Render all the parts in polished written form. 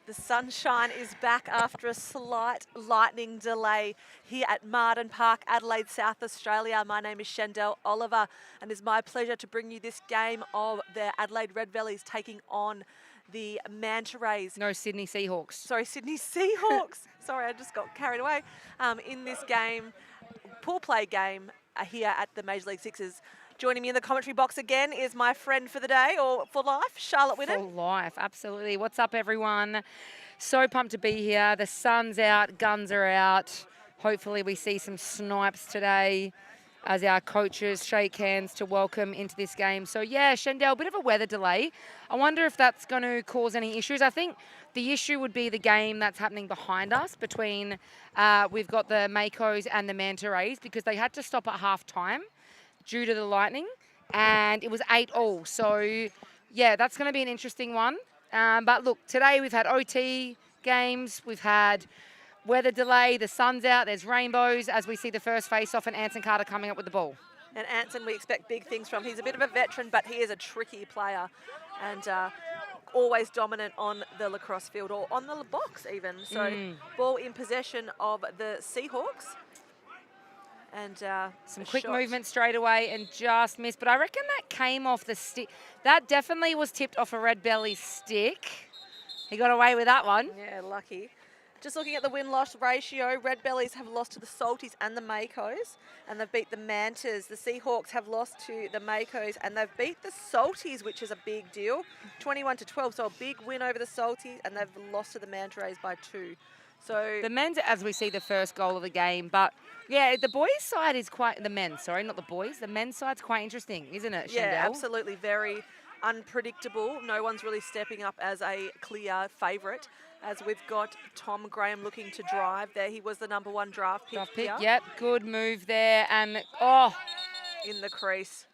The sunshine is back after a slight lightning delay here at Marden Park, Adelaide, South Australia. My name is Shandell Oliver, and it's my pleasure to bring you this game of the Adelaide Redbellies taking on the Manta Rays. No, Sydney Seahawks. Sorry, Sydney Seahawks. Sorry, I just got carried away. In this game, pool play game here at the Major League Sixes. Joining me in the commentary box again is my friend for the day, or for life, Charlotte Winnan. For life, absolutely. What's up, everyone? So pumped to be here. The sun's out, guns are out. Hopefully we see some snipes today as our coaches shake hands to welcome into this game. So, yeah, Shandell, a bit of a weather delay. I wonder if that's going to cause any issues. I think the issue would be the game that's happening behind us between, we've got the Makos and the Manta Rays, because they had to stop at half-time due to the lightning, and it was 8-all. So, yeah, that's going to be an interesting one. But look, today we've had OT games, we've had weather delay, the sun's out, there's rainbows as we see the first face-off, and Anson Carter coming up with the ball. And Anson, we expect big things from. He's a bit of a veteran, but he is a tricky player and always dominant on the lacrosse field or on the box even. So ball in possession of the Seahawks. And some quick movement straight away and just missed. But I reckon that came off the stick. That definitely was tipped off a Redbellies stick. He got away with that one. Yeah, lucky. Just looking at the win-loss ratio, Redbellies have lost to the Salties and the Makos, and they've beat the Mantas. The Seahawks have lost to the Makos, and they've beat the Salties, which is a big deal, 21-12. So a big win over the Salties, and they've lost to the Manta Rays by 2. So the men's, as we see the first goal of the game, but yeah, the boys' side is quite, the men's, sorry, not the boys, the men's side's quite interesting, isn't it, Shandell? Yeah, absolutely, very unpredictable. No one's really stepping up as a clear favourite, as we've got Tom Graham looking to drive there. He was the #1 draft pick here. Yep, good move there, and in the crease.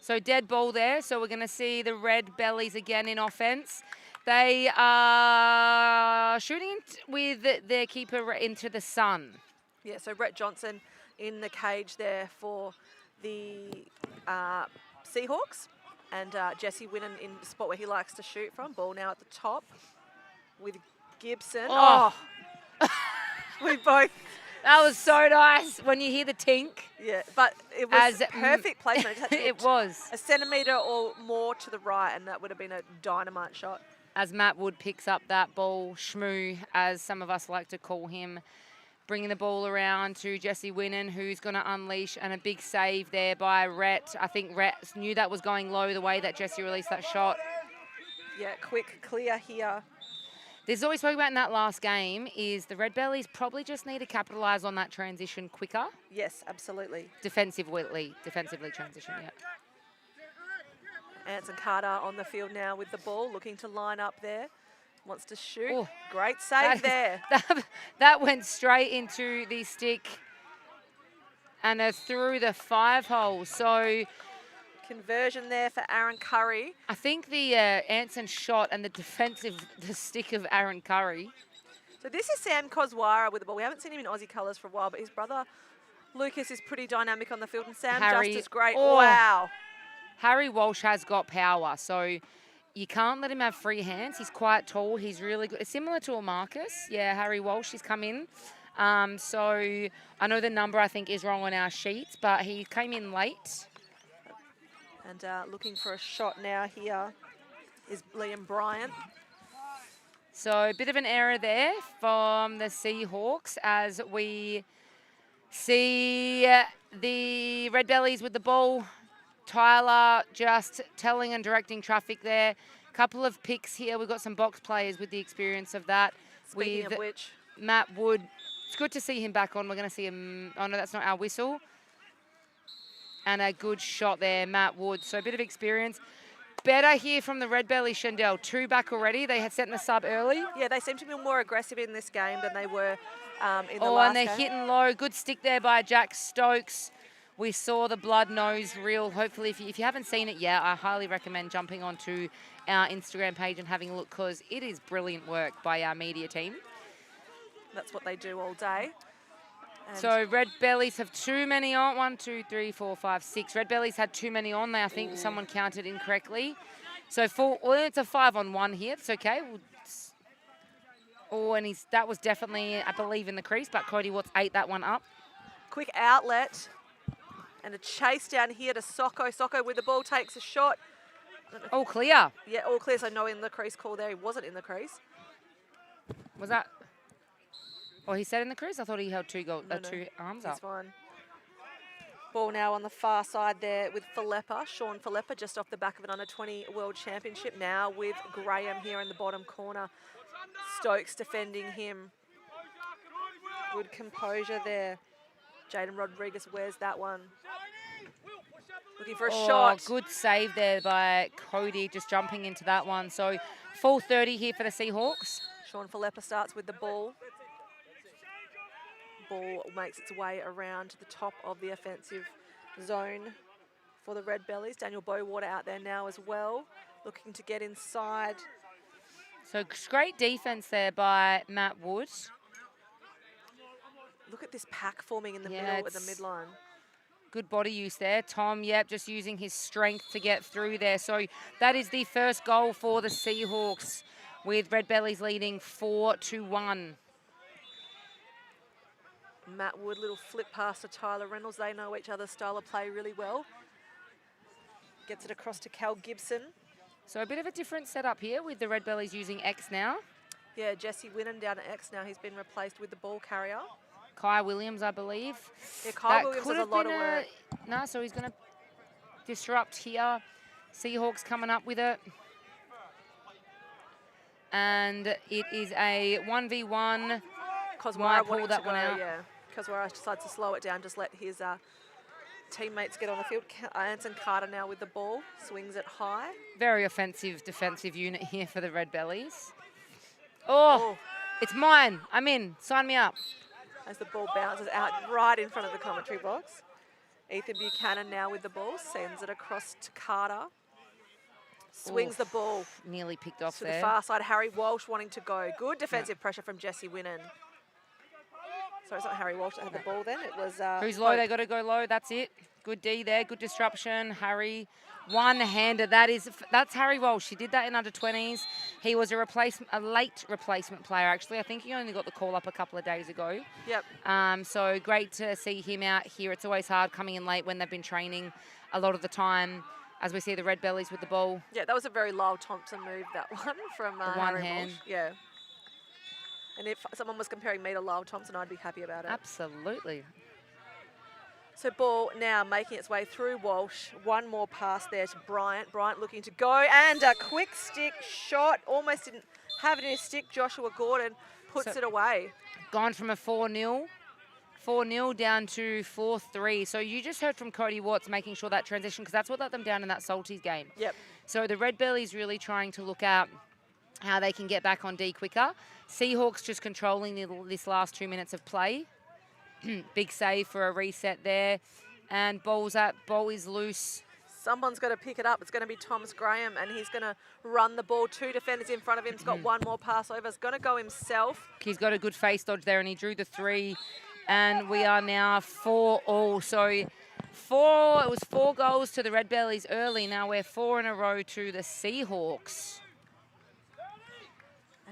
So dead ball there, so we're going to see the Redbellies again in offence. They are shooting with their keeper into the sun. Yeah, so Brett Johnson in the cage there for the Seahawks. And Jesse Winnan in the spot where he likes to shoot from. Ball now at the top with Gibson. Oh. We both. That was so nice when you hear the tink. Yeah, but it was perfect placement. It was. A centimetre or more to the right, and that would have been a dynamite shot. As Matt Wood picks up that ball, Shmoo, as some of us like to call him, bringing the ball around to Jesse Winnan, who's going to unleash, and a big save there by Rhett. I think Rhett knew that was going low the way that Jesse released that shot. Yeah, quick clear here. There's always spoke about in that last game is the Redbellies probably just need to capitalise on that transition quicker. Yes, absolutely. Defensively transition, yeah. Anson Carter on the field now with the ball, looking to line up there. Wants to shoot. Ooh, great save there. That went straight into the stick and through the 5-hole. So conversion there for Aaron Curry. I think the Anson shot and the stick of Aaron Curry. So this is Sam Koswara with the ball. We haven't seen him in Aussie colours for a while, but his brother Lucas is pretty dynamic on the field, and Sam just as great. Oh, wow. Harry Walsh has got power, so you can't let him have free hands. He's quite tall. He's really good. It's similar to a Marcus. Yeah, Harry Walsh has come in. So I know the number, I think, is wrong on our sheets, but he came in late. And looking for a shot now here is Liam Bryant. So a bit of an error there from the Seahawks as we see the Redbellies with the ball. Tyler just telling and directing traffic there. Couple of picks here. We've got some box players with the experience of that. Speaking of which, Matt Wood. It's good to see him back on. We're going to see him. Oh, no, that's not our whistle. And a good shot there, Matt Wood. So a bit of experience. Better here from the Redbellies, Shandell. 2 back already. They had set in the sub early. Yeah, they seem to be more aggressive in this game than they were in the last and they're hitting low. Good stick there by Jack Stokes. We saw the blood nose reel. Hopefully, if you haven't seen it yet, I highly recommend jumping onto our Instagram page and having a look, because it is brilliant work by our media team. That's what they do all day. And so Redbellies have too many on. 1, 2, 3, 4, 5, 6. Redbellies had too many on. I think someone counted incorrectly. So it's a 5-on-1 here. It's okay. And that was definitely, I believe, in the crease, but Cody Watts ate that one up. Quick outlet. And a chase down here to Socko. Socko with the ball takes a shot. All clear. Yeah, all clear. So no in the crease call there. He wasn't in the crease. Was that? Oh, he said in the crease? I thought he held two arms up. He's fine. Ball now on the far side there with Falepa, Sean Falepa, just off the back of an under-20 World Championship. Now with Graham here in the bottom corner. Stokes defending him. Good composure there. Jaden Rodriguez wears that one. Looking for a shot. Good save there by Cody, just jumping into that one. So full 30 here for the Seahawks. Sean Falepa starts with the ball. Ball makes its way around to the top of the offensive zone for the Redbellies. Daniel Bowater out there now as well, looking to get inside. So great defense there by Matt Wood. Look at this pack forming in the middle at the midline. Good body use there. Tom, just using his strength to get through there. So that is the first goal for the Seahawks, with Redbellies leading 4-1. Matt Wood, little flip pass to Tyler Reynolds. They know each other's style of play really well. Gets it across to Cal Gibson. So a bit of a different setup here with the Redbellies using X now. Yeah, Jesse Winnan down at X now. He's been replaced with the ball carrier. Kai Williams, I believe. Yeah, Kai Williams has a lot of work. No, so he's going to disrupt here. Seahawks coming up with it. And it is a 1v1. Cosmara pulled that one out. Yeah, Cosmara decides to slow it down, just let his teammates get on the field. Anson Carter now with the ball, swings it high. Very offensive defensive unit here for the Redbellies. Oh, it's mine. I'm in. Sign me up. As the ball bounces out right in front of the commentary box. Ethan Buchanan now with the ball, sends it across to Carter. Swings the ball. Nearly picked off to there. the far side. Harry Walsh wanting to go. Good defensive pressure from Jesse Winnan. Sorry, it's not Harry Walsh that had the ball then. It was... Who's low? They got to go low. That's it. Good D there. Good disruption. Harry, one-hander. That's Harry Walsh. He did that in under-20s. He was a late replacement player, actually. I think he only got the call up a couple of days ago. Yep. So great to see him out here. It's always hard coming in late when they've been training a lot of the time, as we see the Redbellies with the ball. Yeah, that was a very Lyle Thompson move, that one, from the one Harry hand. Walsh. Yeah. And if someone was comparing me to Lyle Thompson, I'd be happy about it. Absolutely. So ball now making its way through Walsh. One more pass there to Bryant. Bryant looking to go, and a quick stick shot. Almost didn't have it in his stick. Joshua Gordon puts it away. Gone from a 4-0 down to 4-3. So you just heard from Cody Watts making sure that transition, because that's what let them down in that Salties game. Yep. So the Redbellies really trying to look at how they can get back on D quicker. Seahawks just controlling this last 2 minutes of play. Big save for a reset there. And ball is loose. Someone's got to pick it up. It's going to be Thomas Graham, and he's going to run the ball. Two defenders in front of him. He's got one more pass over. He's going to go himself. He's got a good face dodge there, and he drew the 3. And we are now 4-4. So it was 4 goals to the Redbellies early. Now we're 4 in a row to the Seahawks.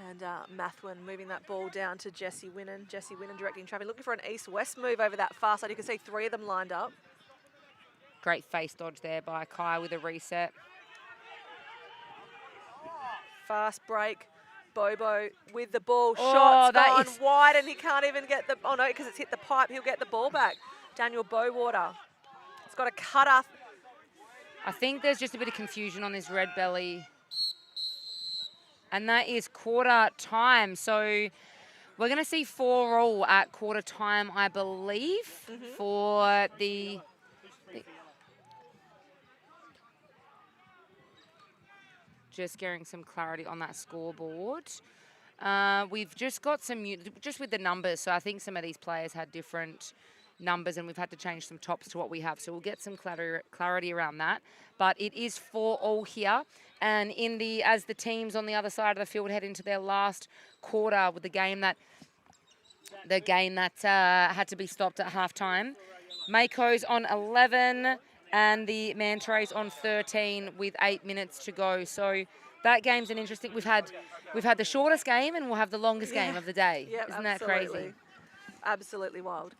And Mathwin moving that ball down to Jesse Winnan. Jesse Winnan directing traffic, looking for an east-west move over that far side. You can see 3 of them lined up. Great face dodge there by Kai with a reset. Fast break. Bobo with the ball. Shots gone wide, and he can't even get the... Oh, no, because it's hit the pipe. He'll get the ball back. Daniel Bowater. He's got a cutter. I think there's just a bit of confusion on this Redbelly. And that is quarter time. So we're going to see 4 all at quarter time, I believe, for the... Just getting some clarity on that scoreboard. We've just got just with the numbers. So I think some of these players had different numbers, and we've had to change some tops to what we have. So we'll get some clarity around that. But it is 4 all here. And as the teams on the other side of the field head into their last quarter with the game that had to be stopped at halftime. Mako's on 11, and the Manta Rays on 13 with 8 minutes to go. So that game's an interesting. We've had the shortest game and we'll have the longest game of the day. Yep, Isn't that absolutely. crazy? Absolutely wild.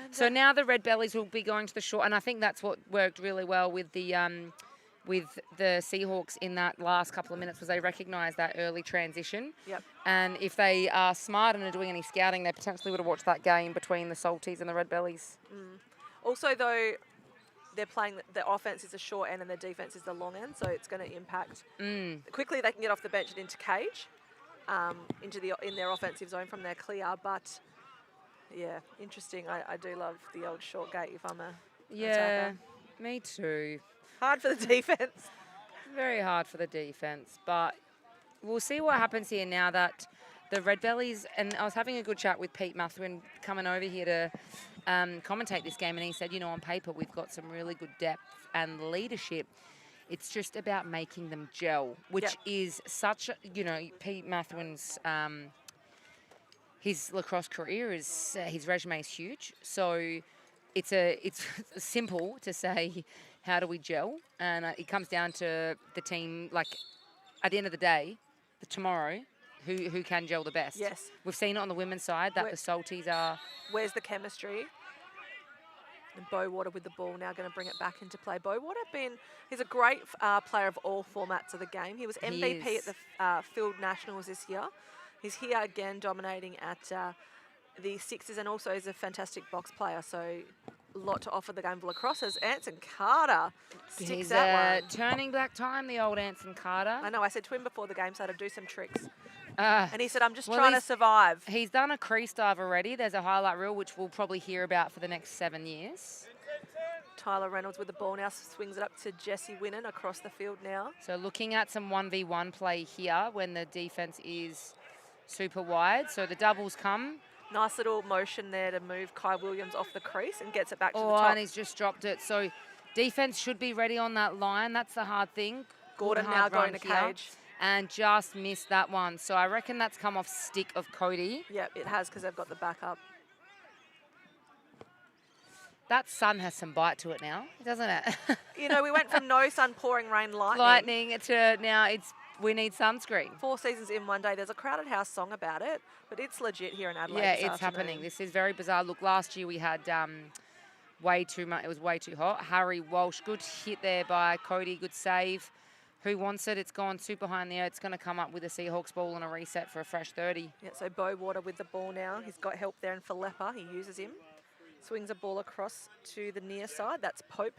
And, So now the Redbellies will be going to the short, and I think that's what worked really well with the Seahawks in that last couple of minutes was they recognised that early transition. Yep. And if they are smart and are doing any scouting, they potentially would have watched that game between the Salties and the Redbellies. Also, though, they're playing the offense is the short end and the defense is the long end, so it's going to impact. Quickly, they can get off the bench and into cage, in their offensive zone from their clear. But yeah, interesting. I do love the old short gate if I'm a attacker. Me too. Hard for the defense. Very hard for the defense, but we'll see what happens here now that the Redbellies, and I was having a good chat with Pete Mathwin coming over here to commentate this game, and he said, on paper we've got some really good depth and leadership. It's just about making them gel, which is such, Pete Mathwin's, his lacrosse career is, his resume is huge. So it's simple to say, how do we gel? And it comes down to the team, like, at the end of the day, tomorrow, who can gel the best. Yes. We've seen it on the women's side that the Salties are... Where's the chemistry? And Bowater with the ball now going to bring it back into play. Bowater he's a great player of all formats of the game. He was MVP at the Field Nationals this year. He's here again dominating at the Sixers and also is a fantastic box player. So a lot to offer the game of lacrosse as Anson Carter sticks that one. Turning back time, the old Anson Carter. I know, I said to him before the game started, do some tricks. And he said, I'm just trying to survive. He's done a crease dive already. There's a highlight reel, which we'll probably hear about for the next 7 years. Tyler Reynolds with the ball now, swings it up to Jesse Winnan across the field now. So looking at some 1v1 play here when the defense is super wide. So the doubles come. Nice little motion there to move Kai Williams off the crease and gets it back to the top. And he's just dropped it. So defense should be ready on that line. That's the hard thing. Gordon now going to cage. And just missed that one. So I reckon that's come off stick of Cody. Yep, it has because they've got the backup. That sun has some bite to it now, doesn't it? We went from no sun, pouring rain, lightning to now we need sunscreen. 4 seasons in one day. There's a Crowded House song about it, but it's legit here in Adelaide. Yeah, it's happening. This is very bizarre. Look, last year we had way too much. It was way too hot. Harry Walsh, good hit there by Cody, good save. Who wants it? It's gone super high in the air. It's going to come up with a Seahawks ball and a reset for a fresh 30. Yeah, so Bowater with the ball now. He's got help there in Falepa. He uses him. Swings a ball across to the near side. That's Pope.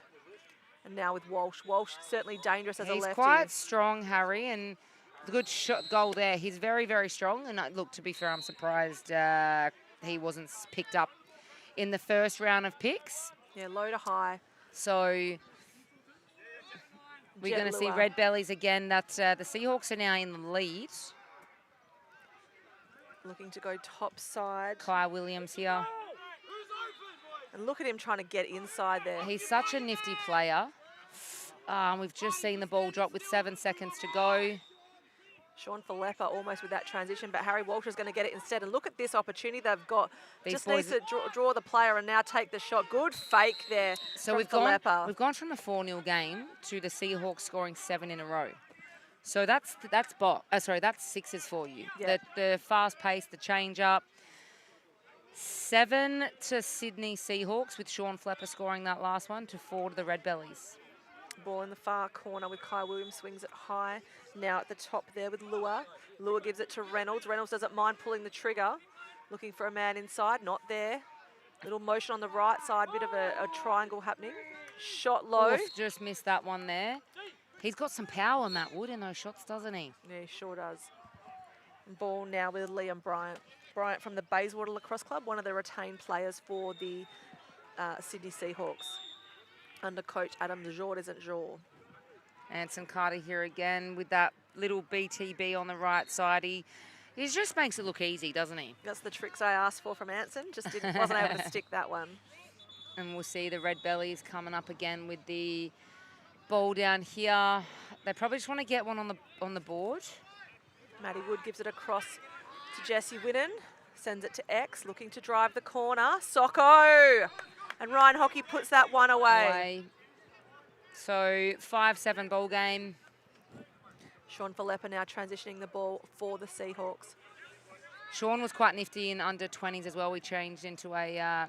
And now with Walsh. Walsh certainly dangerous as a lefty. He's quite strong, Harry, and the good shot goal there. He's very, very strong. And look, to be fair, I'm surprised he wasn't picked up in the first round of picks. Yeah, low to high. So... We're going to see Redbellies again. The Seahawks are now in the lead. Looking to go top side. Kai Williams here. And look at him trying to get inside there. He's such a nifty player. We've just seen the ball drop with 7 seconds to go. Sean Falepa almost with that transition, but Harry Walsh is going to get it instead. And look at this opportunity they've got. Just needs to draw the player and now take the shot. Good fake there from Falepa. We've gone from a 4-0 game to the Seahawks scoring 7 in a row. So that's sixes for you. Yep. The fast pace, the change up. 7 to Sydney Seahawks with Sean Falepa scoring that last one to 4 to the Redbellies. Ball in the far corner with Kai Williams, swings it high. Now at the top there with Lua. Lua gives it to Reynolds. Reynolds doesn't mind pulling the trigger. Looking for a man inside, not there. Little motion on the right side, bit of a triangle happening. Shot low. Oof, just missed that one there. He's got some power, Matt Wood, in those shots, doesn't he? Yeah, he sure does. And ball now with Liam Bryant. Bryant from the Bayswater Lacrosse Club, one of the retained players for the Sydney Seahawks. Under coach Adam Jour isn't Jour. Anson Carter here again with that little BTB on the right side. He just makes it look easy, doesn't he? That's the tricks I asked for from Anson. Just wasn't able to stick that one. And we'll see the Redbellies coming up again with the ball down here. They probably just want to get one on the board. Matty Wood gives it across to Jesse Winnan. Sends it to X, looking to drive the corner. Socko! And Ryan Hockey puts that one away. So 5-7 ball game. Sean Philippa now transitioning the ball for the Seahawks. Sean was quite nifty in under 20s as well. We changed into a,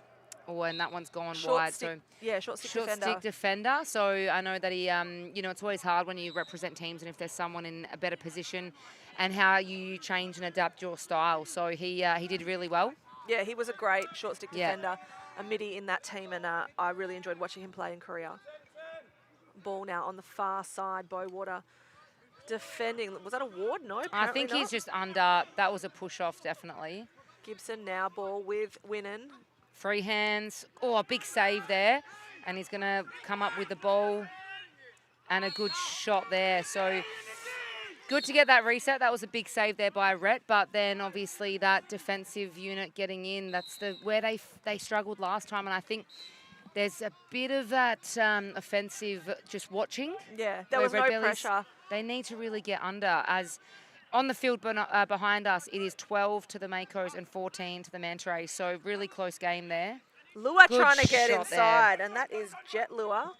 and that one's gone Short wide. stick, So yeah, short stick short defender. stick defender. So I know that he, it's always hard when you represent teams and if there's someone in a better position and how you change and adapt your style. So he did really well. Yeah, he was a great short stick Yeah. defender, a midi in that team, and I really enjoyed watching him play in Korea. Ball now on the far side, Bowater defending. Was that a Ward? No, I apparently think not. he's just under. That was a push off, definitely. Gibson now ball with Winnan. Free hands. Oh, a big save there. And he's going to come up with the ball. And a good shot there. So good to get that reset. That was a big save there by Rhett. But then obviously that defensive unit getting in, that's where they struggled last time. And I think there's a bit of that offensive just watching. Yeah, there was no Redbellies, pressure. They need to really get under as on the field behind us, it is 12 to the Makos and 14 to the Manta Rays. So really close game there. Lua Good trying to get shot inside, and that is Jet Lua.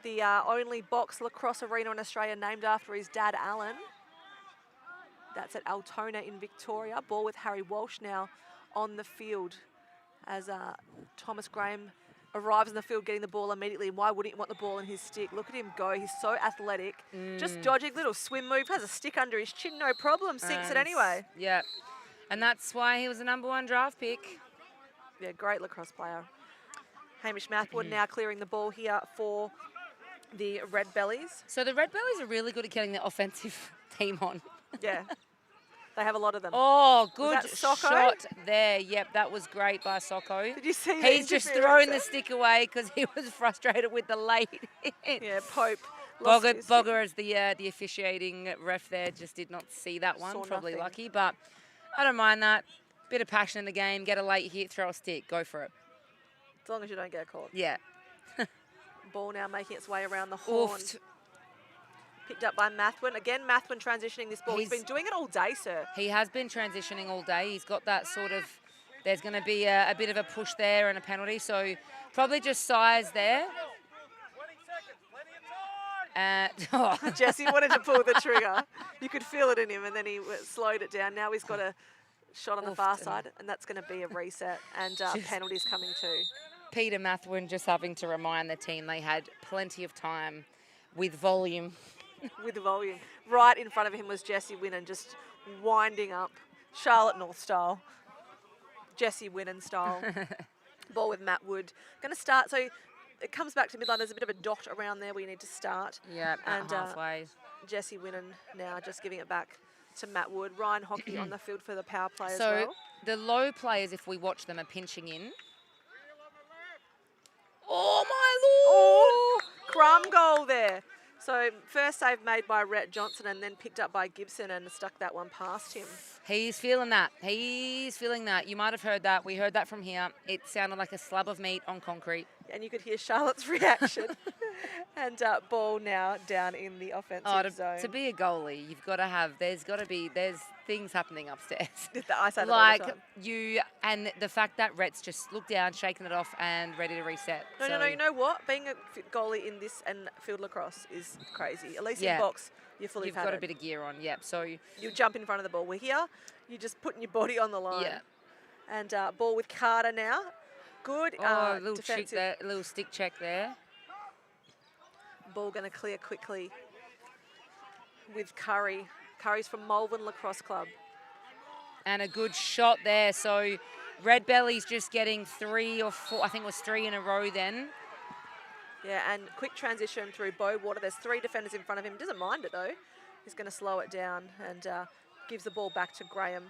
The only box lacrosse arena in Australia named after his dad, Alan. That's at Altona in Victoria. Ball with Harry Walsh now on the field as Thomas Graham arrives in the field getting the ball immediately. Why wouldn't he want the ball in his stick? Look at him go. He's so athletic. Just dodging, little swim move. Has a stick under his chin, no problem. Sinks it anyway. Yeah. And that's why he was the #1 draft pick. Yeah, great lacrosse player. Hamish Mathwood now clearing the ball here for the Redbellies. So the Redbellies are really good at getting the offensive team on. Yeah. They have a lot of them. Oh, good that Socko? shot there. Yep, that was great by Socko. Did you see He's just throwing the stick away because he was frustrated with the late hit. Yeah, Pope. lost his stick. Bogger as the officiating ref there just did not see that one. Saw Probably nothing. lucky, but I don't mind that. Bit of passion in the game. Get a late hit, throw a stick, go for it. As long as you don't get caught. Yeah. Ball now making its way around the horn. Oofed. Picked up by Mathwin. Again, Mathwin transitioning this ball. He's been doing it all day, sir. He has been transitioning all day. He's got that sort of, there's going to be a bit of a push there and a penalty. So probably just size there. Jesse wanted to pull the trigger. You could feel it in him, and then he slowed it down. Now he's got a shot on the far side, and that's going to be a reset. And penalties coming too. Peter Mathwin just having to remind the team they had plenty of time with volume. With the volume. Right in front of him was Jesse Winnan just winding up. Charlotte North style. Jesse Winnan style. Ball with Matt Wood. Going to start. So it comes back to midline. There's a bit of a dot around there where you need to start. Yeah, and halfway. Jesse Winnan now just giving it back to Matt Wood. Ryan Hockey on the field for the power play So as well. the low players, if we watch them, are pinching in. Oh, my Lord! Oh, crumb goal there. So first save made by Rhett Johnson and then picked up by Gibson and stuck that one past him. He's feeling that. He's feeling that. You might have heard that. We heard that from here. It sounded like a slab of meat on concrete. And you could hear Charlotte's reaction. And ball now down in the offensive zone. To be a goalie, you've got to have, there's things happening upstairs. I say that all the Like time. and the fact that Rhett's just looked down, shaking it off and ready to reset. No, you know what? Being a goalie in this and field lacrosse is crazy. At least in box, you're fully You've padded. got a bit of gear on, yep. So You jump in front of the ball. We're here, you're just putting your body on the line. yeah. And ball with Carter now. Good Oh, a little check defensive. there, a little stick check there. Ball going to clear quickly with Curry. Curry's from Malvern Lacrosse Club. And a good shot there. So Redbellies just getting 3 or 4, I think it was 3 in a row then. Yeah, and quick transition through Bowater. There's 3 defenders in front of him. Doesn't mind it though. He's going to slow it down and gives the ball back to Graham.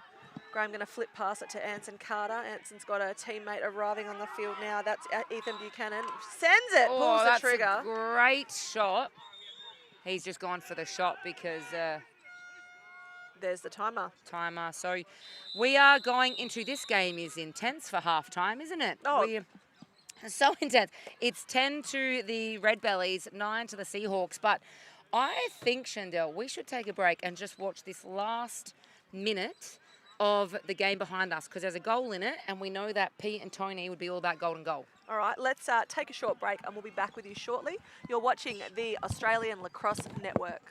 Graham going to flip past it to Anson Carter. Anson's got a teammate arriving on the field now. That's Ethan Buchanan. Sends it, pulls the trigger. A great shot. He's just gone for the shot because There's the timer. timer. So we are going into, this game is intense for halftime, isn't it? Oh. So intense. It's 10 to the Redbellies, 9 to the Seahawks. But I think, Shandell, we should take a break and just watch this last minute of the game behind us because there's a goal in it, and we know that Pete and Tony would be all about golden goal. All right, let's take a short break and we'll be back with you shortly. You're watching the Australian Lacrosse Network.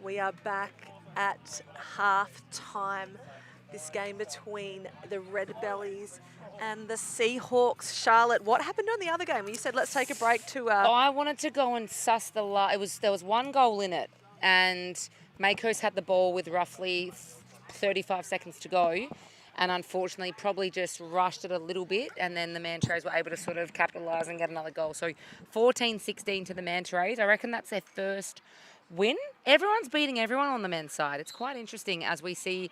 We are back at half time. This game between the Redbellies and the Seahawks. Charlotte, what happened on the other game? You said let's take a break to. I wanted to go and suss there was one goal in it, and Makos had the ball with roughly 35 seconds to go, and unfortunately probably just rushed it a little bit, and then the Mantrays were able to sort of capitalise and get another goal. So 14-16 to the Mantrays. I reckon that's their first win. Everyone's beating everyone on the men's side. It's quite interesting as we see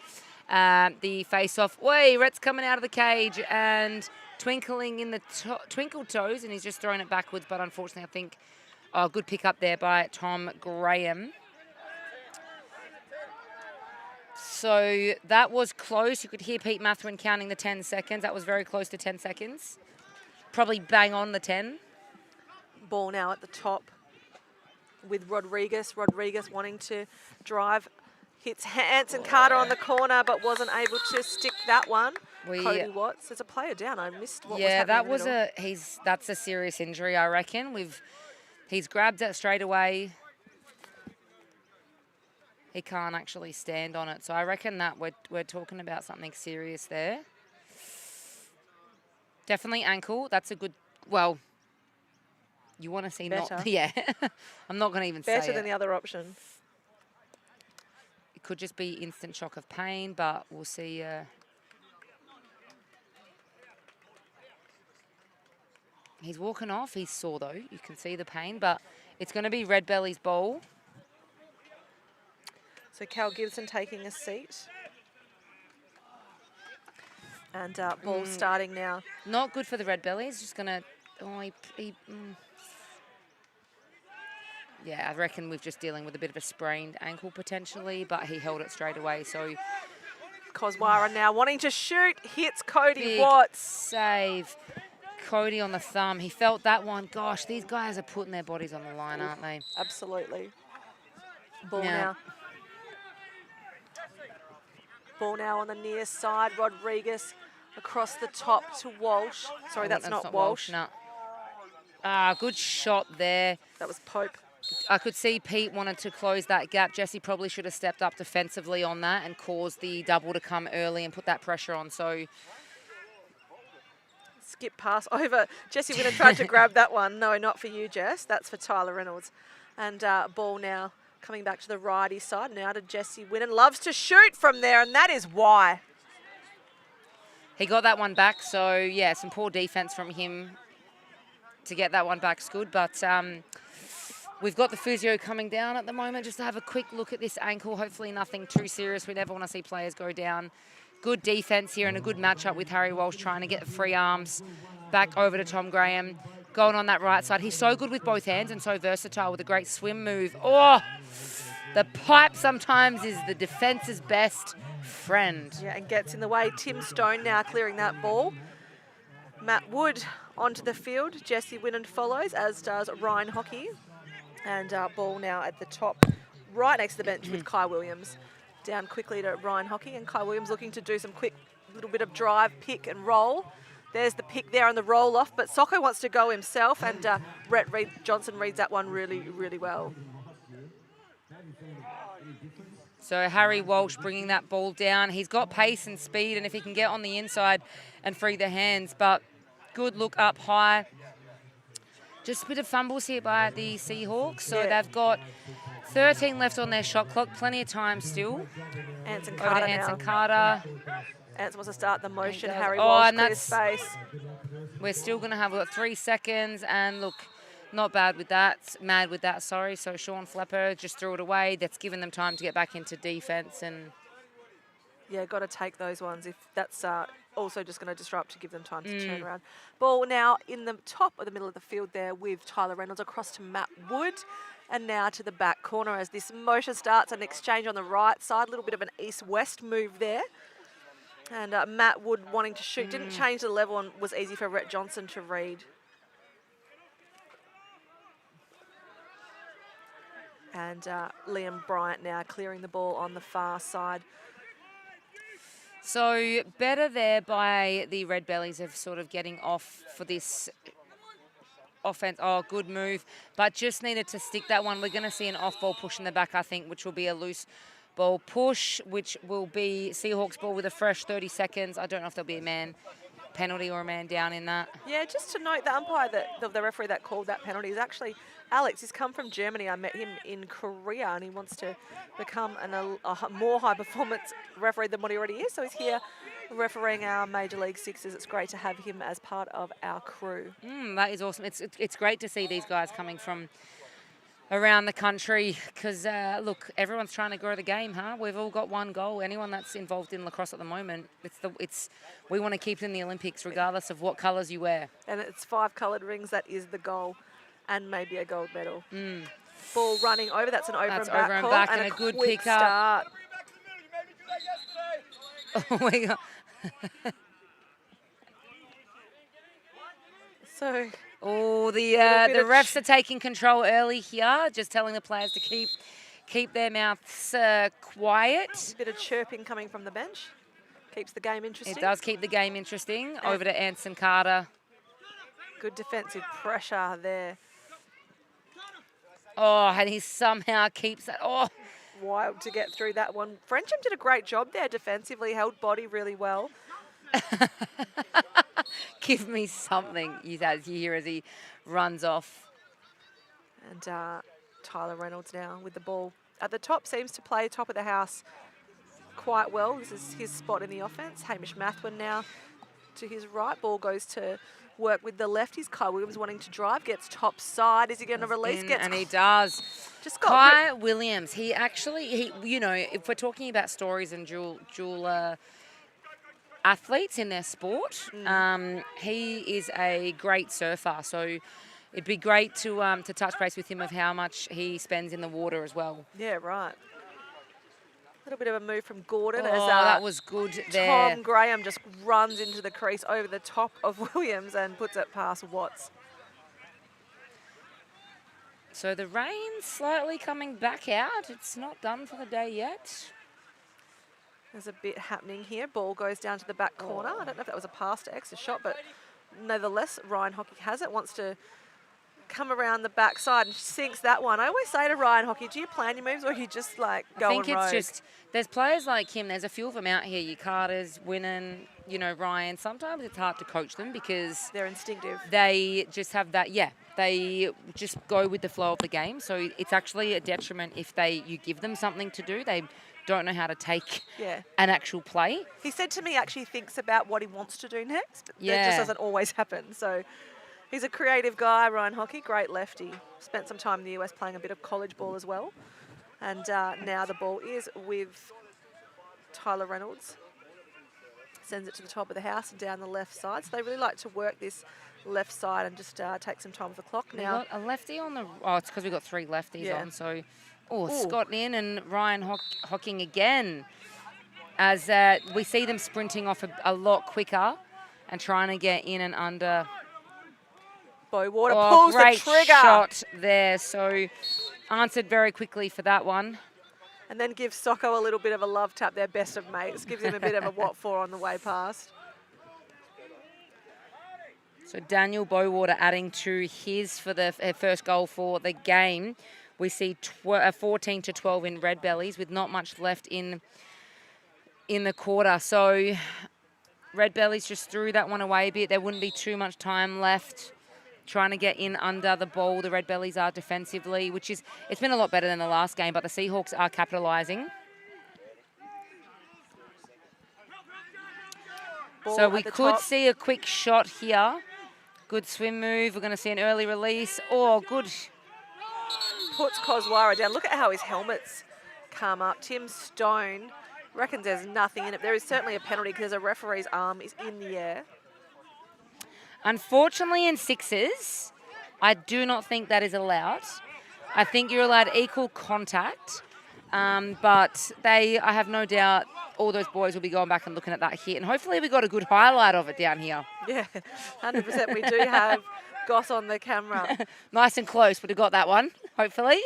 the face-off. Way, Rhett's coming out of the cage and twinkling in the twinkle toes, and he's just throwing it backwards. But unfortunately, I think good pick up there by Tom Graham. So that was close. You could hear Pete Matherin counting the 10 seconds. That was very close to 10 seconds. Probably bang on the 10. Ball now at the top with Rodriguez. Rodriguez wanting to drive. Hits Hanson Carter on the corner, but wasn't able to stick that one. Cody Watts. There's a player down. I missed what was happening. Yeah, that's a serious injury, I reckon. He's grabbed it straight away. He can't actually stand on it. So I reckon that we're talking about something serious there. Definitely ankle. That's a good, well, you want to see Better. not, yeah. I'm not going to even say Better it. than the other option. It could just be instant shock of pain, but we'll see. He's walking off. He's sore, though. You can see the pain, but it's going to be Redbellies' ball. So Cal Gibson taking a seat. And ball starting now. Not good for the Redbellies. Just going to... Yeah, I reckon we're just dealing with a bit of a sprained ankle potentially, but he held it straight away. So Koswara now wanting to shoot. Hits Cody big Watts. save. Cody on the thumb. He felt that one. Gosh, these guys are putting their bodies on the line, aren't they? Absolutely. Ball Yeah. now. Ball now on the near side. Rodriguez across the top to Walsh. Sorry, that's not Walsh. No. Good shot there. That was Pope. I could see Pete wanted to close that gap. Jesse probably should have stepped up defensively on that and caused the double to come early and put that pressure on. So Skip pass over. Jesse Winnan tried to grab that one. No, not for you, Jess. That's for Tyler Reynolds. And ball now coming back to the righty side. Now to Jesse Winnan. Loves to shoot from there, and that is why. he got that one back. So, yeah, some poor defense from him to get that one back's good. But we've got the physio coming down at the moment just to have a quick look at this ankle. Hopefully nothing too serious. We never want to see players go down. Good defense here and a good matchup with Harry Walsh trying to get the free arms back over to Tom Graham. Going on that right side. He's so good with both hands and so versatile with a great swim move. Oh, the pipe sometimes is the defence's best friend. Yeah, and gets in the way. Tim Stone now clearing that ball. Matt Wood onto the field. Jesse Winnan follows, as does Ryan Hockey. And ball now at the top, right next to the bench with Kai Williams. Down quickly to Ryan Hockey, and Kai Williams looking to do some quick little bit of drive, pick and roll. There's the pick there and the roll off, but Socko wants to go himself, and Rhett Johnson reads that one really, really well. So Harry Walsh bringing that ball down. He's got pace and speed, and if he can get on the inside and free the hands, but good look up high. Just a bit of fumbles here by the Seahawks. So they've got 13 left on their shot clock, plenty of time still. Anson Over Carter to Anson now. Carter. Anson wants to start the motion. does. Harry Oh, Walsh and clears space. We're still going to have 3 seconds, and look, not bad with that, mad with that, sorry. So Sean Flepper just threw it away. That's given them time to get back into defence. And Yeah, got to take those ones if that's also just going to disrupt to give them time to turn around. Ball now in the top of the middle of the field there with Tyler Reynolds across to Matt Wood. And now to the back corner as this motion starts, an exchange on the right side, a little bit of an east-west move there. And Matt Wood wanting to shoot, didn't change the level and was easy for Rhett Johnson to read. And Liam Bryant now clearing the ball on the far side. so better there by the Redbellies of sort of getting off for this offense. Oh, good move, but just needed to stick that one. We're going to see an off-ball push in the back, I think, which will be a loose ball push, which will be Seahawks ball with a fresh 30 seconds. I don't know if there'll be a man penalty or a man down in that. Yeah, just to note, the umpire, the referee that called that penalty is actually Alex. He's come from Germany. I met him in Korea, and he wants to become a more high-performance referee than what he already is. So he's here refereeing our Major League Sixes. It's great to have him as part of our crew. That is awesome. It's great to see these guys coming from around the country because, look, everyone's trying to grow the game, huh? We've all got one goal. Anyone that's involved in lacrosse at the moment, we want to keep it in the Olympics regardless of what colours you wear. And it's 5 coloured rings. That is the goal, and maybe a gold medal. Ball running over. That's an over That's and back over and call, back and and a a good quick pick up. start. Oh my God. So Oh, the bit of refs are taking control early here, just telling the players to keep their mouths quiet. a bit of chirping coming from the bench. Keeps the game interesting. It does keep the game interesting. Over to Anson Carter. Good defensive pressure there. Oh, and he somehow keeps that. Oh, Wild to get through that one. Frencham did a great job there defensively, held body really well. Give me something, he says. You hear as he runs off. And Tyler Reynolds now with the ball at the top, seems to play top of the house quite well. This is his spot in the offense. Hamish Mathwin now to his right. Ball goes to work with the lefties. Kai Williams wanting to drive, gets top side. Is he going to release? And he does. Just got Kai Williams, he you know, if we're talking about stories and dual athletes in their sport, he is a great surfer. So it'd be great to touch base with him of how much he spends in the water as well. Yeah, right. A little bit of a move from Gordon. Oh, as that was good there. Tom Graham just runs into the crease over the top of Williams and puts it past Watts. So the rain's slightly coming back out. It's not done for the day yet. There's a bit happening here. Ball goes down to the back corner. I don't know if that was a pass to X, a shot, but nevertheless, Ryan Hockey has it. Wants to come around the backside and sinks that one. I always say to Ryan Hockey, do you plan your moves or you just like go on road? I think it's just, there's players like him, there's a few of them out here, your Carters, Winnan, you know, Ryan. Sometimes it's hard to coach them because they're instinctive. They just have that, they just go with the flow of the game. So it's actually a detriment if you give them something to do. They don't know how to take an actual play. He said to me actually thinks about what he wants to do next, but that just doesn't always happen. So he's a creative guy, Ryan Hockey, great lefty. Spent some time in the US playing a bit of college ball as well. And now the ball is with Tyler Reynolds. Sends it to the top of the house and down the left side. So they really like to work this left side and just take some time off the clock. Now got a lefty on the... Oh, it's because we've got 3 lefties on, so... Oh, Scott in and Ryan Hocking again. As we see them sprinting off a lot quicker and trying to get in and under... Bowater pulls the trigger. Great shot there. So answered very quickly for that one. And then gives Socko a little bit of a love tap, their best of mates. Gives him a bit of a what for on the way past. So Daniel Bowater adding to his for the first goal for the game. We see 14 to 12 in Redbellies with not much left in the quarter. So Redbellies just threw that one away a bit. There wouldn't be too much time left trying to get in under the ball. The Redbellies are defensively, it's been a lot better than the last game, but the Seahawks are capitalising. So we could see a quick shot here. Good swim move. We're going to see an early release. Oh, good. Puts Koswara down. Look at how his helmets come up. Tim Stone reckons there's nothing in it. There is certainly a penalty because a referee's arm is in the air. Unfortunately, in sixes, I do not think that is allowed. I think you're allowed equal contact, but I have no doubt all those boys will be going back and looking at that hit, and hopefully we got a good highlight of it down here. Yeah, 100% we do have Goss on the camera. Nice and close, would have got that one, hopefully.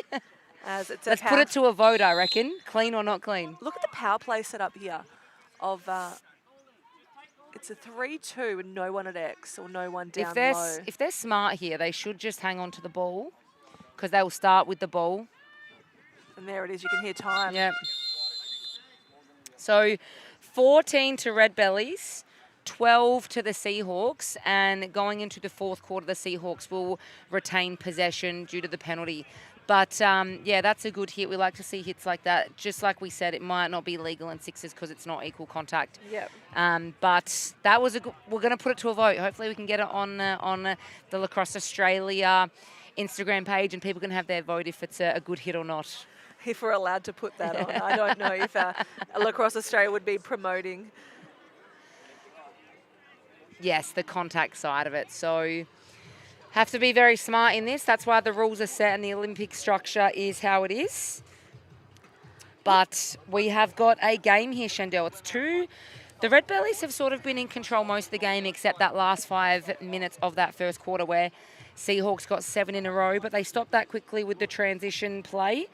As it's Let's put it to a vote, I reckon. Clean or not clean? Look at the power play set up here of... it's a 3-2 and no one at X or no one down low. If they're smart here, they should just hang on to the ball because they will start with the ball. And there it is. You can hear time. Yep. So 14 to Redbellies, 12 to the Seahawks, and going into the fourth quarter, the Seahawks will retain possession due to the penalty. But, that's a good hit. We like to see hits like that. Just like we said, it might not be legal in sixes because it's not equal contact. Yep. But that was we're going to put it to a vote. Hopefully we can get it on the Lacrosse Australia Instagram page and people can have their vote if it's a good hit or not. If we're allowed to put that on. I don't know if Lacrosse Australia would be promoting. Yes, the contact side of it. So... have to be very smart in this. That's why the rules are set and the Olympic structure is how it is. But we have got a game here, Shandell. It's 2. The Redbellies have sort of been in control most of the game except that last 5 minutes of that first quarter where Seahawks got 7 in a row. But they stopped that quickly with the transition play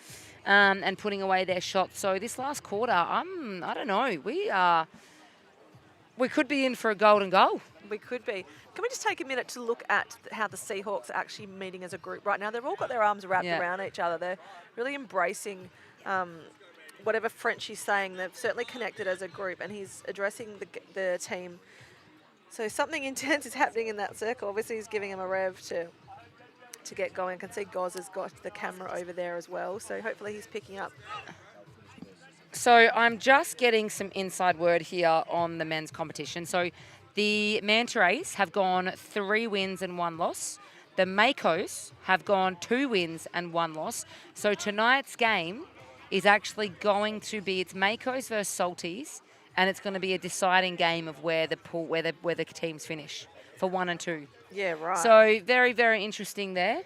and putting away their shots. So this last quarter, I don't know. We could be in for a golden goal. We could be. Can we just take a minute to look at how the Seahawks are actually meeting as a group right now? They've all got their arms wrapped around each other. They're really embracing whatever French he's saying. They've certainly connected as a group, and he's addressing the team So something intense is happening in that circle. Obviously, he's giving him a rev to get going. I can see Goz has got the camera over there as well. So hopefully he's picking up. So I'm just getting some inside word here on the men's competition. So the Manta Rays have gone 3 wins and 1 loss. The Makos have gone 2 wins and 1 loss. So tonight's game is actually going to be, it's Makos versus Salties, and it's going to be a deciding game of where the teams finish for 1 and 2. Yeah, right. So very, very interesting there.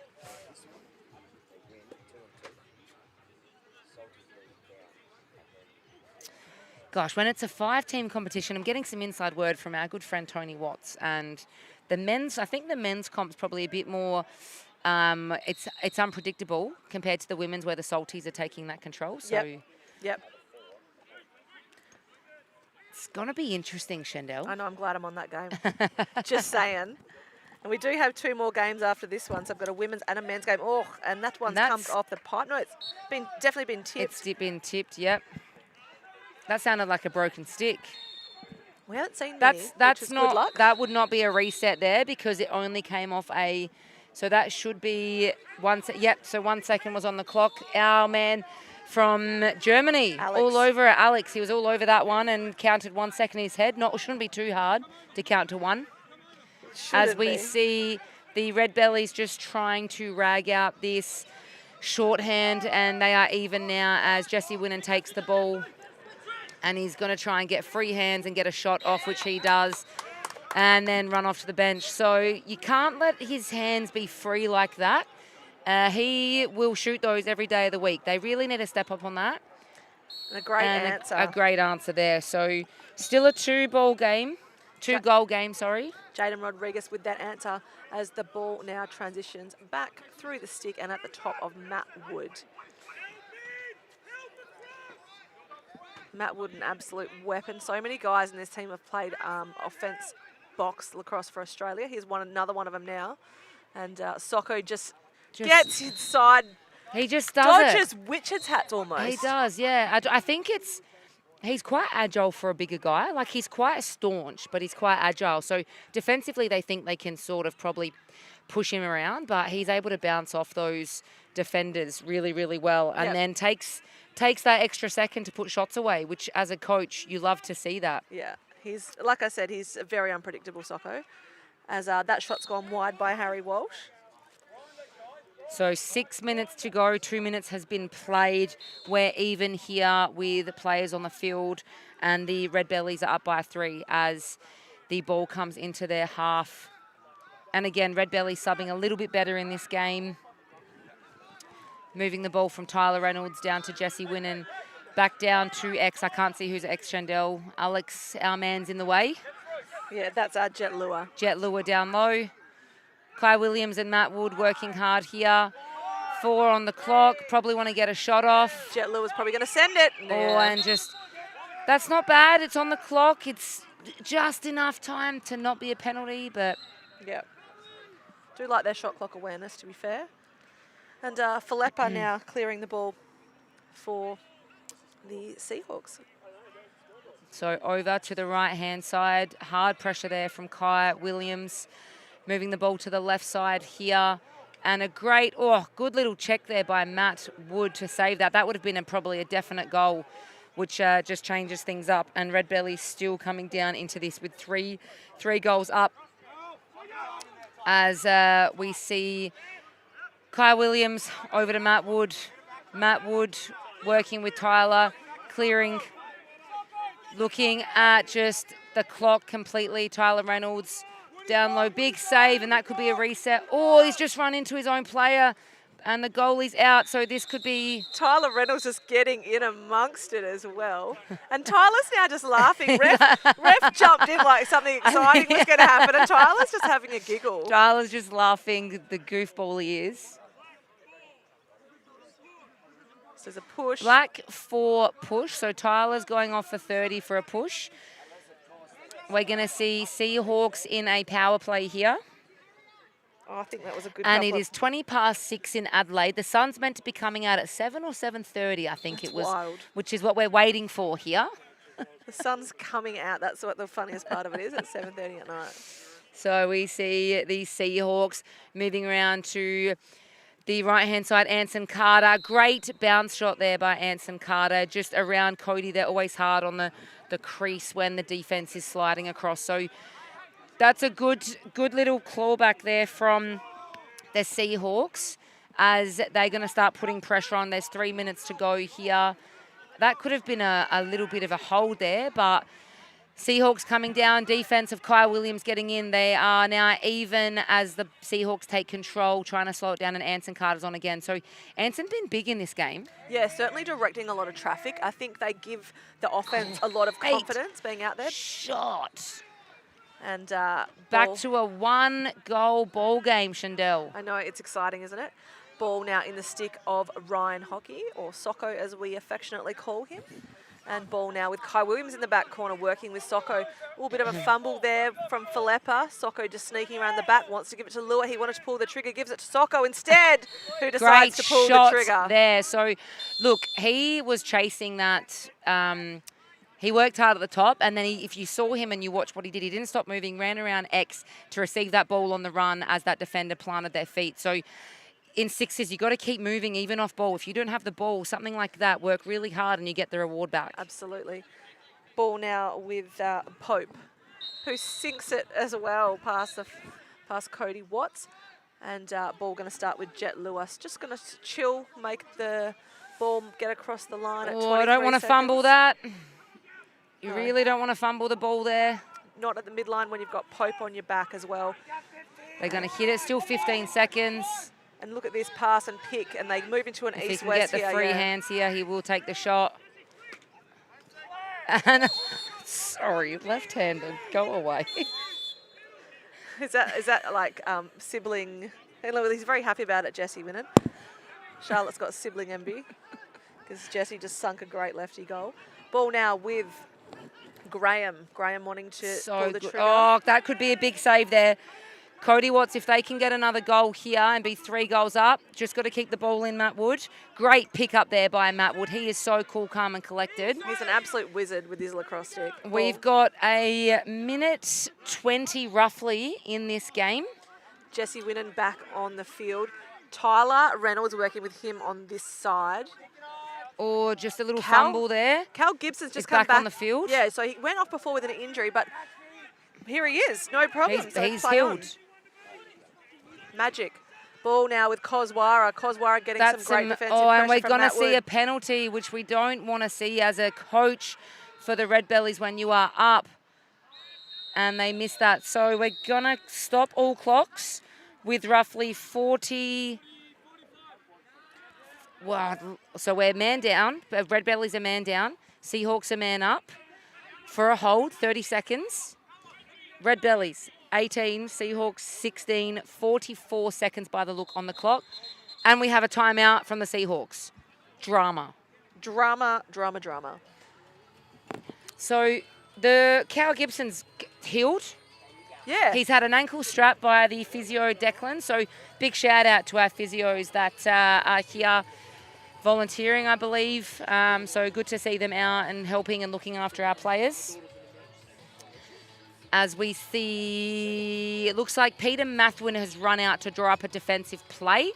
Gosh, when it's a 5-team competition, I'm getting some inside word from our good friend Tony Watts, and the men's. I think the men's comp's probably a bit more. It's unpredictable compared to the women's, where the Salties are taking that control. So, yep. It's gonna be interesting, Shendell. I know. I'm glad I'm on that game. Just saying. And we do have 2 more games after this one. So I've got a women's and a men's game. Oh, and that one's come off the pipe. No, it's definitely been tipped. It's been tipped. Yep. That sounded like a broken stick. We haven't seen many, that's not good luck. That would not be a reset there because it only came off a. So that should be 1 second. Yep. So 1 second was on the clock. Our man from Germany, Alex. all over it. Alex, he was all over that one and counted 1 second in his head. Shouldn't be too hard to count to 1. As we see the Redbellies just trying to rag out this shorthand, and they are even now as Jesse Winnan takes the ball. And he's going to try and get free hands and get a shot off, which he does, and then run off to the bench. So you can't let his hands be free like that. He will shoot those every day of the week. They really need to step up on that. And a great answer. A great answer there. So still a 2-goal game. Jaden Rodriguez with that answer as the ball now transitions back through the stick and at the top of Matt Wood. Matt Wood, an absolute weapon. So many guys in this team have played offence box lacrosse for Australia. He's another one of them now. And Socko just gets inside. He just does dodges witches hats almost. He does, yeah. I think he's quite agile for a bigger guy. Like, he's quite staunch, but he's quite agile. So defensively, they think they can sort of probably push him around, but he's able to bounce off those defenders really, really well, and then takes that extra second to put shots away, which as a coach, you love to see that. Yeah, he's, like I said, he's a very unpredictable Socko, as that shot's gone wide by Harry Walsh. So 6 minutes to go, 2 minutes has been played. We're even here with players on the field, and the Redbellies are up by 3 as the ball comes into their half. And again, Redbellies subbing a little bit better in this game. Moving the ball from Tyler Reynolds down to Jesse Winnan, back down to X. I can't see who's X Shandell. Alex, our man's in the way. Yeah, that's our Jet Lure. Jet Lure down low. Kai Williams and Matt Wood working hard here. 4 on the clock. Probably want to get a shot off. Jet Lure's probably going to send it. Oh, and just, that's not bad. It's on the clock. It's just enough time to not be a penalty, but. Yep. Do like their shot clock awareness, to be fair. And Falepa now clearing the ball for the Seahawks. So over to the right-hand side. Hard pressure there from Kai Williams. Moving the ball to the left side here. And a great, good little check there by Matt Wood to save that. That would have been probably a definite goal, which just changes things up. And Redbellies still coming down into this with three goals up. As we see Kai Williams over to Matt Wood. Matt Wood working with Tyler, clearing, looking at just the clock completely. Tyler Reynolds down low, big save, and that could be a reset. Oh, he's just run into his own player, and the goalie's out, so this could be... Tyler Reynolds just getting in amongst it as well. And Tyler's now just laughing. Ref jumped in like something exciting was going to happen, and Tyler's just having a giggle. Tyler's just laughing, the goofball he is. So there's a push. Black for push, so Tyler's going off for 30 for a push. We're going to see Seahawks in a power play here. Oh, I think that was a good And it is 20 past 6 in Adelaide. The sun's meant to be coming out at 7 or 7:30, I think it was. Wild. Which is what we're waiting for here. The sun's coming out. That's what the funniest part of it is at 7:30 at night. So we see the Seahawks moving around to the right-hand side. Anson Carter, great bounce shot there by Anson Carter, just around Cody. They're always hard on the crease when the defense is sliding across. So that's a good little clawback there from the Seahawks as they're going to start putting pressure on. There's 3 minutes to go here. That could have been a little bit of a hold there, but Seahawks coming down, defense of Kai Williams getting in. They are now even as the Seahawks take control, trying to slow it down, and Anson Carter's on again. So Anson's been big in this game. Yeah, certainly directing a lot of traffic. I think they give the offense a lot of confidence being out there. Shot. And back to a 1-goal ball game, Shandell. I know, it's exciting, isn't it? Ball now in the stick of Ryan Hockey, or Socko as we affectionately call him. And ball now with Kai Williams in the back corner working with Socko. A little bit of a fumble there from Philippa. Socko just sneaking around the back, wants to give it to Lua. He wanted to pull the trigger, gives it to Socko instead, who decides to pull the trigger. There. So, look, he was chasing that. He worked hard at the top, and then if you saw him and you watched what he did, he didn't stop moving, ran around X to receive that ball on the run as that defender planted their feet. So in sixes, you got to keep moving even off ball. If you don't have the ball, something like that, work really hard and you get the reward back. Absolutely. Ball now with Pope, who sinks it as well past Cody Watts. And ball going to start with Jet Lewis. Just going to chill, make the ball get across the line at 23 I don't want to fumble that. You really don't want to fumble the ball there. Not at the midline when you've got Pope on your back as well. They're going to hit it. Still 15 seconds. And look at this pass and pick, and they move into an east-west here. If he can get the free hands here, he will take the shot. And sorry, left-handed. Go away. Is that like sibling? Hey, look, he's very happy about it, Jesse winning. Charlotte's got sibling envy because Jesse just sunk a great lefty goal. Ball now with Graham. Graham wanting to pull the trigger. Oh, that could be a big save there. Cody Watts, if they can get another goal here and be 3 goals up, just got to keep the ball in, Matt Wood. Great pick up there by Matt Wood. He is so cool, calm and collected. He's an absolute wizard with his lacrosse stick. We've got a minute 20 roughly in this game. Jesse Winnan back on the field. Tyler Reynolds working with him on this side. Or just a little fumble there. Cal Gibson's just come back on the field. Yeah, so he went off before with an injury, but here he is, no problem. He's healed. Magic. Ball now with Koswara. Koswara getting some great defensive pressure. And we're going to see a penalty, which we don't want to see as a coach for the Redbellies when you are up. And they missed that. So we're going to stop all clocks with roughly 40... Wow, so we're man down. Redbellies are man down. Seahawks are man up. For a hold, 30 seconds. Redbellies, 18. Seahawks, 16. 44 seconds by the look on the clock. And we have a timeout from the Seahawks. Drama. Drama, drama, drama. So the Cal Gibson's healed. Yeah. He's had an ankle strap by the physio Declan. So big shout out to our physios that are here volunteering, I believe. So good to see them out and helping and looking after our players. As we see, it looks like Peter Mathwin has run out to draw up a defensive play.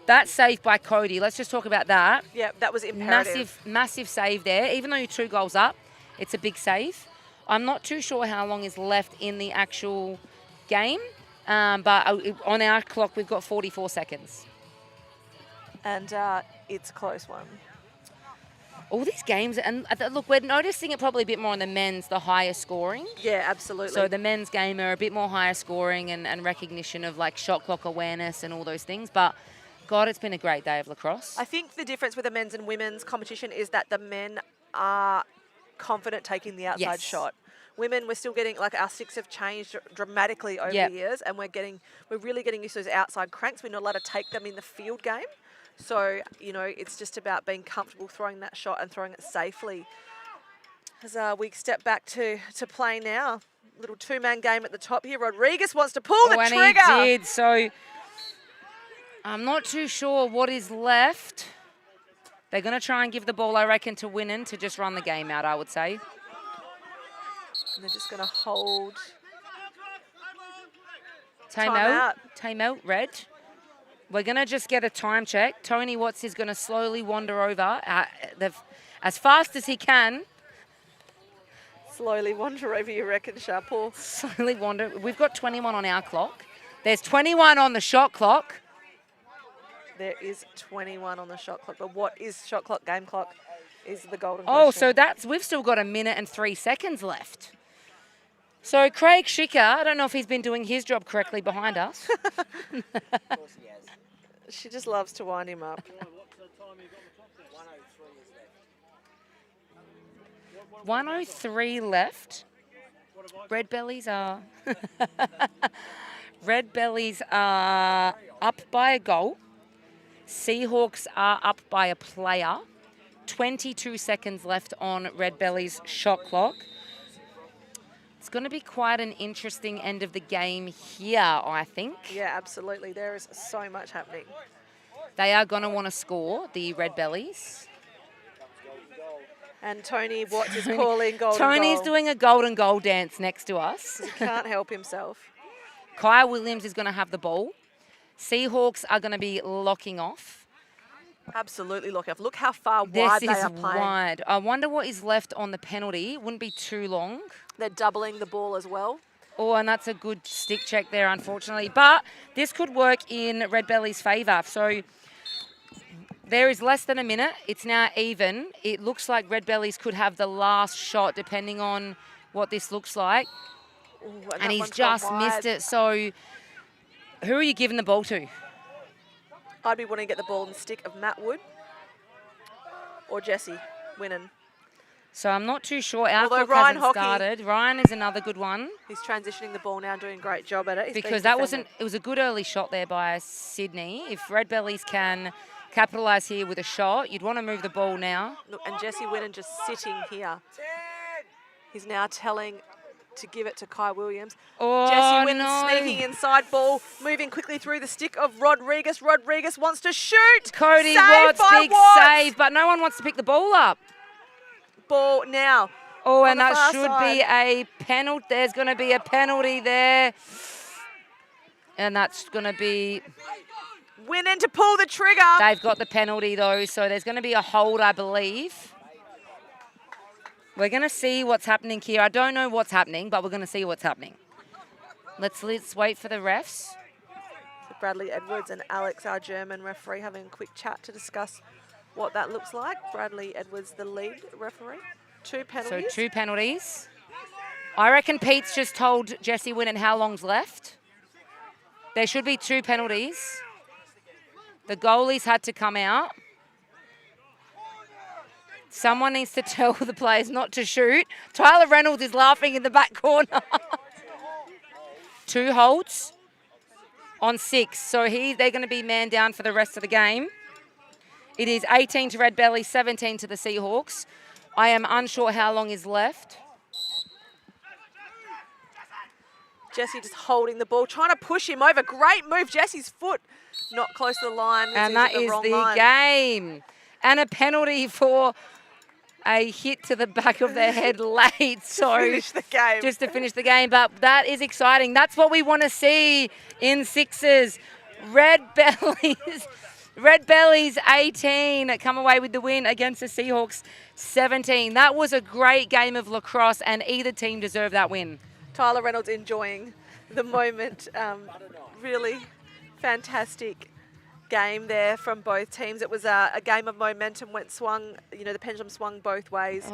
That save by Cody. Let's just talk about that. Yeah, that was imperative. Massive save there. Even though you're 2 goals up, it's a big save. I'm not too sure how long is left in the actual game, but on our clock, we've got 44 seconds. And it's a close one. All these games, and look, we're noticing it probably a bit more on the men's, the higher scoring. Yeah, absolutely. So the men's game are a bit more higher scoring and recognition of like shot clock awareness and all those things. But God, it's been a great day of lacrosse. I think the difference with the men's and women's competition is that the men are confident taking the outside shot. Women, we're still getting, like, our sticks have changed dramatically over the years, and we're really getting used to those outside cranks. We're not allowed to take them in the field game. So, you know, it's just about being comfortable throwing that shot and throwing it safely. As we step back to play now. Little 2-man game at the top here. Rodriguez wants to pull the trigger. And he did, so I'm not too sure what is left. They're going to try and give the ball, I reckon, to Winnan to just run the game out, I would say. And they're just going to hold. Timeout, Red. We're going to just get a time check. Tony Watts is going to slowly wander over as fast as he can. Slowly wander over, you reckon, Sharpall? Slowly wander. We've got 21 on our clock. There's 21 on the shot clock. There is 21 on the shot clock. But what is shot clock, game clock, is the golden Oh, question. so we've still got 1 minute and 3 seconds left. So Craig Schicker, I don't know if he's been doing his job correctly behind us. She just loves to wind him up. 103 left. Redbellies are Redbellies are up by a goal. Seahawks are up by a player. 22 seconds left on Redbellies' shot clock. It's going to be quite an interesting end of the game here, I think. Yeah, absolutely. There is so much happening. They are going to want to score, the Redbellies. And Tony Watts is calling golden Tony's goal. doing a golden goal dance next to us. He can't help himself. Kyle Williams is going to have the ball. Seahawks are going to be locking off. Absolutely lock off. Look how far This wide they is are playing. wide. I wonder what is left on the penalty. Wouldn't be too long. They're doubling the ball as well. Oh, and that's a good stick check there, unfortunately. But this could work in Redbellies' favour. So there is less than a minute. It's now even. It looks like Redbellies could have the last shot, depending on what this looks like. Ooh, And that he's one's gone just wide. missed it. So who are you giving the ball to? I'd be wanting to get the ball in the stick of Matt Wood or Jesse Winnan. So I'm not too sure. Our Although clock Ryan hasn't Hockey- started. Ryan is another good one. He's transitioning the ball now, doing a great job at it. He's Because being that defended. it was a good early shot there by Sydney. If Redbellies can capitalise here with a shot, you'd want to move the ball now. Look, and Jesse Winnan just sitting here. He's now telling to give it to Kai Williams. Oh, Jesse Winnan no. sneaking inside ball, moving quickly through the stick of Rodriguez. Rodriguez wants to shoot. Cody Saved Watts, by big Watts. save, but no one wants to pick the ball up. Ball now. Oh, On and the that far should side. be a penalty. There's going to be a penalty there. And that's going to be... Winnan to pull the trigger. They've got the penalty, though, so there's going to be a hold, I believe. We're going to see what's happening here. I don't know what's happening, but we're going to see what's happening. Let's wait for the refs. Bradley Edwards and Alex, our German referee, having a quick chat to discuss what that looks like. Bradley Edwards, the lead referee. 2 So penalties. 2 penalties. I reckon Pete's just told Jesse Winnan how long's left. There should be 2 penalties. The goalies had to come out. Someone needs to tell the players not to shoot. Tyler Reynolds is laughing in the back corner. 2 holds on 6. So they're going to be man down for the rest of the game. It is 18 to Redbellies, 17 to the Seahawks. I am unsure how long is left. Jesse just holding the ball, trying to push him over. Great move. Jesse's foot not close to the line. And that is the game. And a penalty for a hit to the back of the head late. So Finish the game. just to finish the game. But that is exciting. That's what we want to see in sixes. Redbellies 18 come away with the win against the Seahawks 17. That was a great game of lacrosse, and either team deserved that win. Tyler Reynolds enjoying the moment. Really fantastic game there from both teams. It was a game of momentum, the pendulum swung both ways,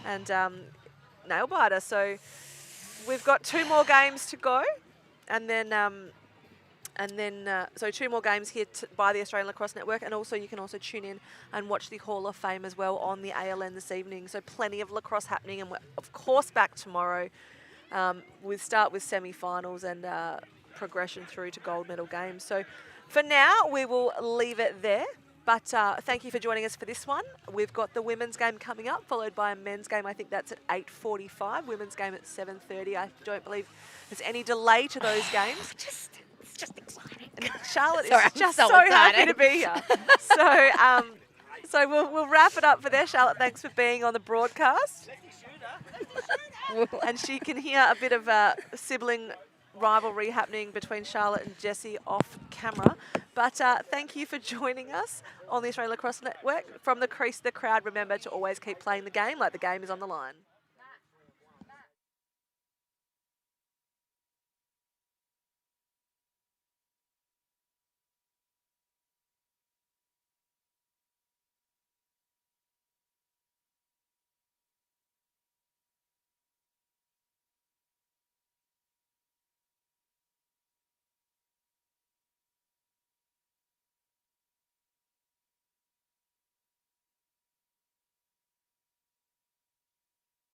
and nail biter. So we've got 2 more games to go, and then so 2 more games here by the Australian Lacrosse Network, and also you can also tune in and watch the Hall of Fame as well on the ALN this evening. So plenty of lacrosse happening, and we're of course back tomorrow. We start with semi-finals and progression through to gold medal games. So for now, we will leave it there. But thank you for joining us for this one. We've got the women's game coming up, followed by a men's game. I think that's at 8:45. Women's game at 7:30. I don't believe there's any delay to those games. It's just exciting. And Charlotte Sorry, is I'm just so so happy excited. to be here. So So we'll wrap it up for there. Charlotte, thanks for being on the broadcast. And she can hear a bit of sibling rivalry happening between Charlotte and Jessie off camera. But thank you for joining us on the Australian Lacrosse Network. From the crease to the crowd, remember to always keep playing the game like the game is on the line.